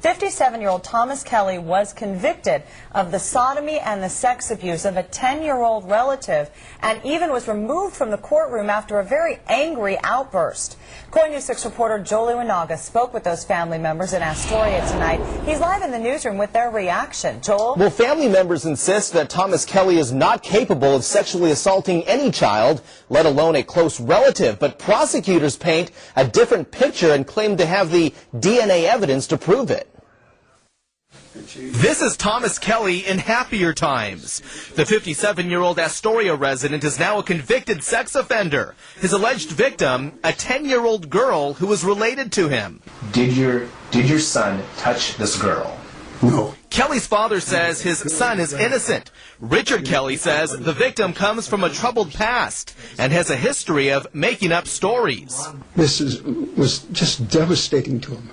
57-year-old Thomas Kelly was convicted of the sodomy and the sex abuse of a 10-year-old relative and even was removed from the courtroom after a very angry outburst. KOIN News 6 reporter Jolie Winaga spoke with those family members in Astoria tonight. He's live in the newsroom with their reaction. Joel? Well, family members insist that Thomas Kelly is not capable of sexually assaulting any child, let alone a close relative. But prosecutors paint a different picture and claim to have the DNA evidence to prove it. This is Thomas Kelly in happier times. The 57-year-old Astoria resident is now a convicted sex offender. His alleged victim, a 10-year-old girl who was related to him. Did your son touch this girl? No. Kelly's father says his son is innocent. Richard Kelly says the victim comes from a troubled past and has a history of making up stories. This was just devastating to him.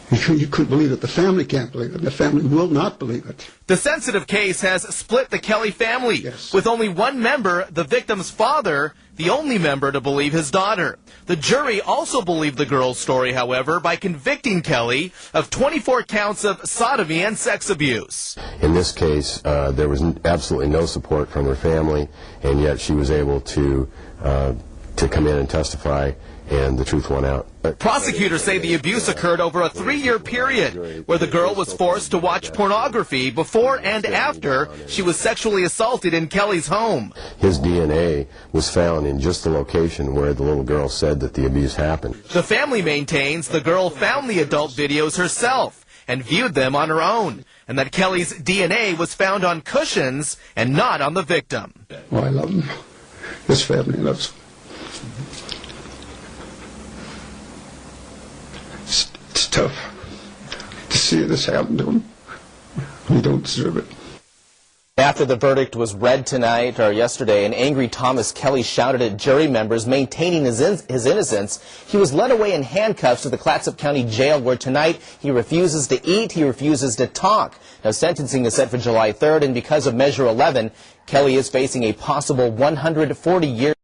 You couldn't believe it. The family can't believe it. The family will not believe it. The sensitive case has split the Kelly family, yes, with only one member, the victim's father, the only member to believe his daughter. The jury also believed the girl's story, however, by convicting Kelly of 24 counts of sodomy and sex abuse. In this case, there was absolutely no support from her family, and yet she was able to come in and testify, and the truth won out. Prosecutors say the abuse occurred over a 3-year period where the girl was forced to watch pornography before and after she was sexually assaulted in Kelly's home. His DNA was found in just the location where the little girl said that the abuse happened. The family maintains the girl found the adult videos herself and viewed them on her own, and that Kelly's DNA was found on cushions and not on the victim. Oh, I love him. This family loves him. It's tough to see this happen to him. We don't deserve it. After the verdict was read tonight or yesterday, an angry Thomas Kelly shouted at jury members maintaining his innocence. He was led away in handcuffs to the Clatsop County Jail, where tonight he refuses to eat, he refuses to talk. Now, sentencing is set for July 3rd, and because of Measure 11, Kelly is facing a possible 140 years.